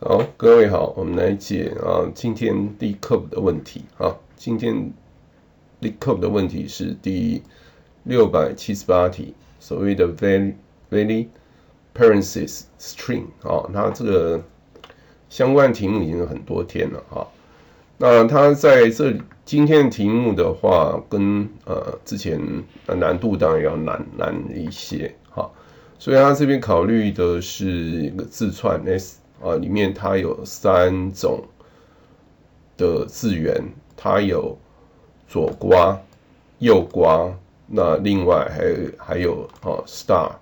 好，各位好，我们来解今天LeetCode 的问题啊。今天 LeetCode 的问题是第678题，所谓的 Value Parentheses String 啊。它这个相关题目已经有很多天了啊。那它在今天的题目的话，跟之前难度当然要难一些哈。所以它这边考虑的是一个字串 S。里面它有3种的字元，它有左刮、右刮，那另外还有star。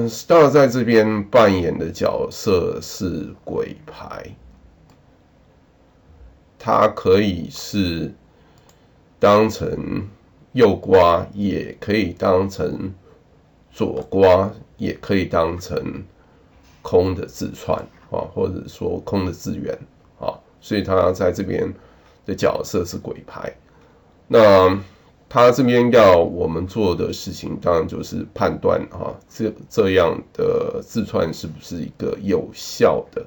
star 在这边扮演的角色是鬼牌，它可以是当成右刮，也可以当成左刮，也可以当成空的字串或者说空的字元所以它在这边的角色是鬼牌。那它这边要我们做的事情，当然就是判断这样的字串是不是一个有效的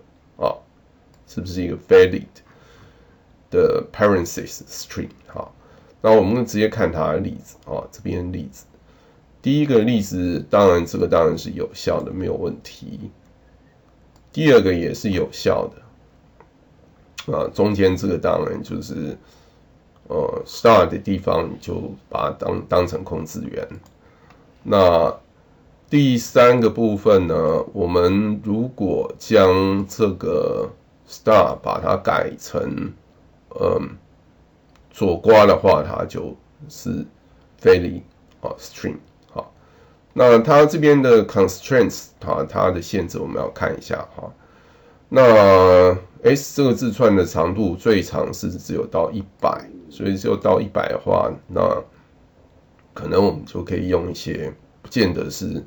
是不是一个 valid 的 parentheses string 那我们直接看它的例子这边例子，第一个例子当然是有效的，没有问题。第二个也是有效的中间这个当然就是star 的地方就把它当成空字元。那第三个部分呢，我们如果将这个 star 把它改成左刮的话，它就是 valid string。那它这边的 constraints 它的限制我们要看一下那 S 这个字串的长度最长是只有到100，所以只有到100的话，那可能我们就可以用一些不见得是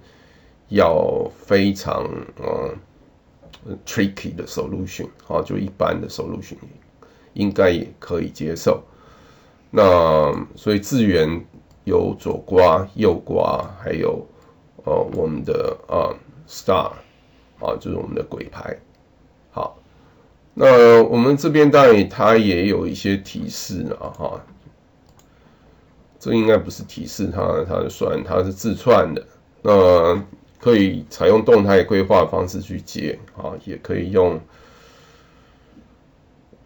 要非常tricky 的 solution 就一般的 solution 应该也可以接受。那所以字元有左刮、右刮，还有我们的star 就是我们的鬼牌。好，那我们这边当然它也有一些提示这应该不是提示它是算它是字串的，那可以采用动态规划的方式去解也可以用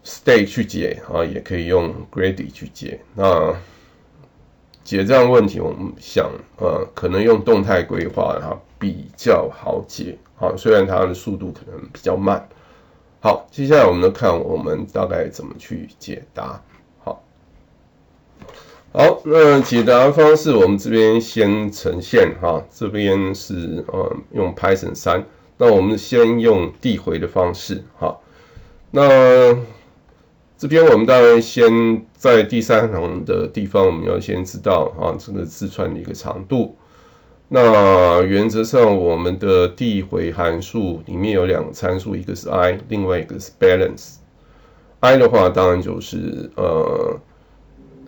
state 去解也可以用 greedy 去解。那解这样的问题，我们想可能用动态规划它比较好解虽然它的速度可能比较慢。好，接下来我们看我们大概怎么去解答。好，那解答方式我们这边先呈现这边是用 Python 3，那我们先用递回的方式那这边我们当然先在第3行的地方，我们要先知道这个字串的一个长度。那原则上我们的递回函数里面有2个参数，一个是 i， 另外一个是 balance。i 的话当然就是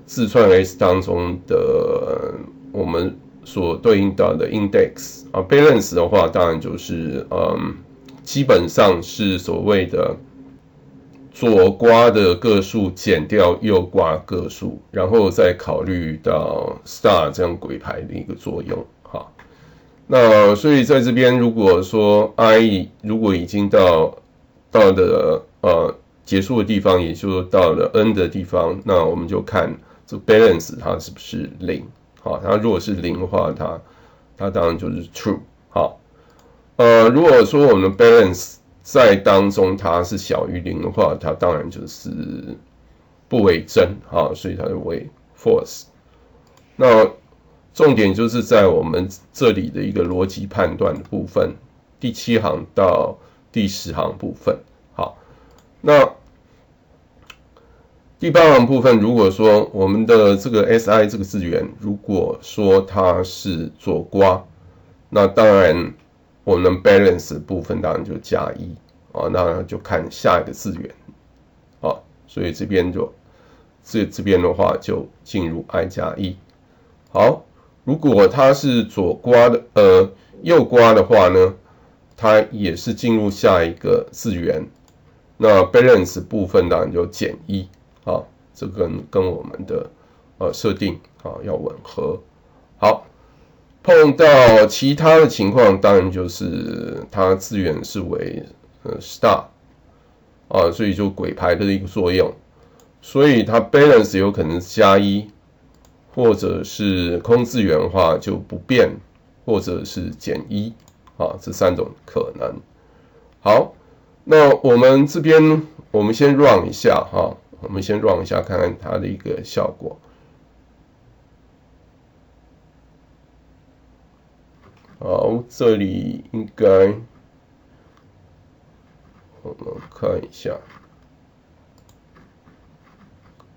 字串 S 当中的我们所对应到的 index balance 的话当然就是基本上是所谓的左刮的个数减掉右刮个数，然后再考虑到 star 这样鬼牌的一个作用那所以在这边如果说 i 如果已经到了结束的地方，也就是到了 n 的地方，那我们就看这 balance 它是不是0它如果是0的话，它当然就是 true。如果说我们的 balance 在当中它是小于0的话，它当然就是不为真所以它就为 false。那重点就是在我们这里的一个逻辑判断的部分，第7行到第10行部分。好，那第8行部分，如果说我们的这个 si 这个字元，如果说它是左刮，那当然我们 balance 的部分当然就加1那就看下一个字元所以这边这边的话就进入 i 加1。好，如果它是右刮的话呢，它也是进入下一个字元。那 balance 部分当然就减1啊，这个跟我们的设定啊要吻合。好，碰到其他的情况，当然就是它字元是为star 啊，所以就鬼牌的一个作用，所以它 balance 有可能是+1，或者是空字元的话就不变，或者是减1啊，这3种可能。好。那我们这边，我们先 run 一下哈，我们先 run 一下，看看它的一个效果。好，这里应该我们看一下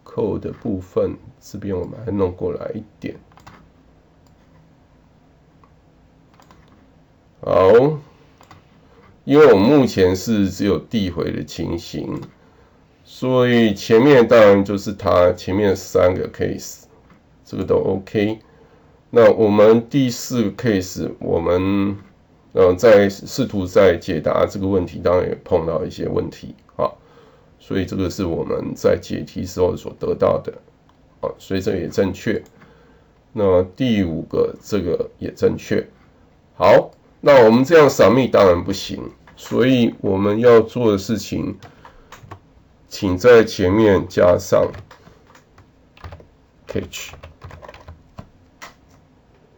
code 的部分，这边我们还弄过来一点。好。因为我目前是只有递回的情形，所以前面当然就是它前面3个 case， 这个都 OK。那我们第4个 case， 我们在试图在解答这个问题，当然也碰到一些问题啊，所以这个是我们在解题时候所得到的啊，所以这个也正确。那第5个这个也正确。好。那我们这样submit当然不行，所以我们要做的事情，请在前面加上 catch，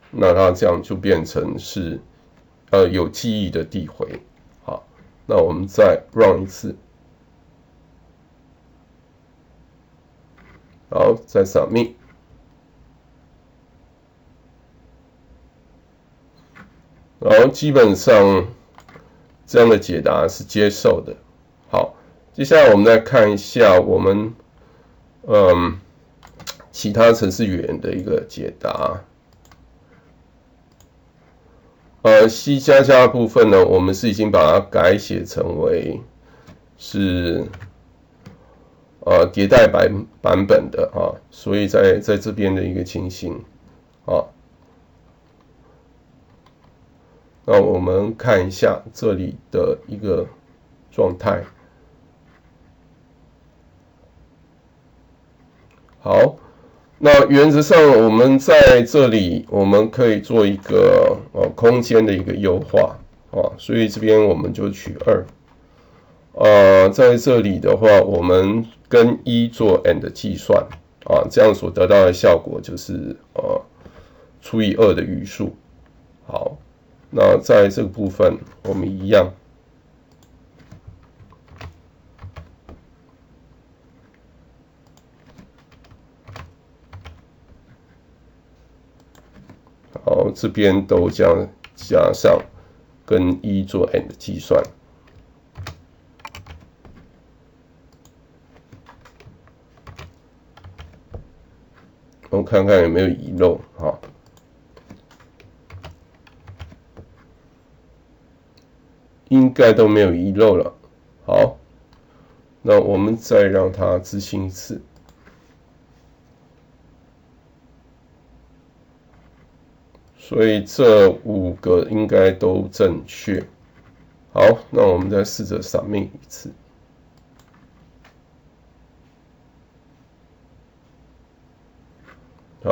那它这样就变成是有记忆的递回。好，那我们再 run 一次，好，再submit。然后基本上这样的解答是接受的。好，接下来我们再看一下我们其他程式语言的一个解答。C++ 部分呢，我们是已经把它改写成为是迭代版本的啊，所以在这边的一个情形啊。那我们看一下这里的一个状态。好，那原则上我们在这里我们可以做一个空间的一个优化啊，所以这边我们就取2。在这里的话，我们跟1做 and 计算啊，这样所得到的效果就是除以2的余数。好。那在这个部分，我们一样，好，这边都加上跟1做 and 计算，我看看有没有遗漏啊。应该都没有遗漏了。好，那我们再让它执行一次。所以这5个应该都正确。好，那我们再试着 submit 一次。好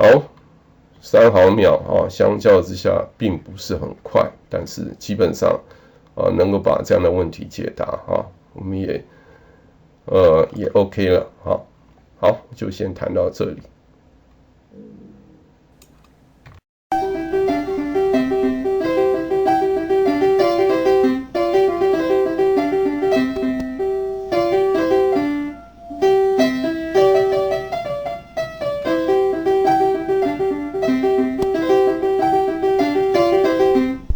，3毫秒啊，相较之下并不是很快，但是基本上能够把这样的问题解答啊，我们也 OK 了。好，就先谈到这里。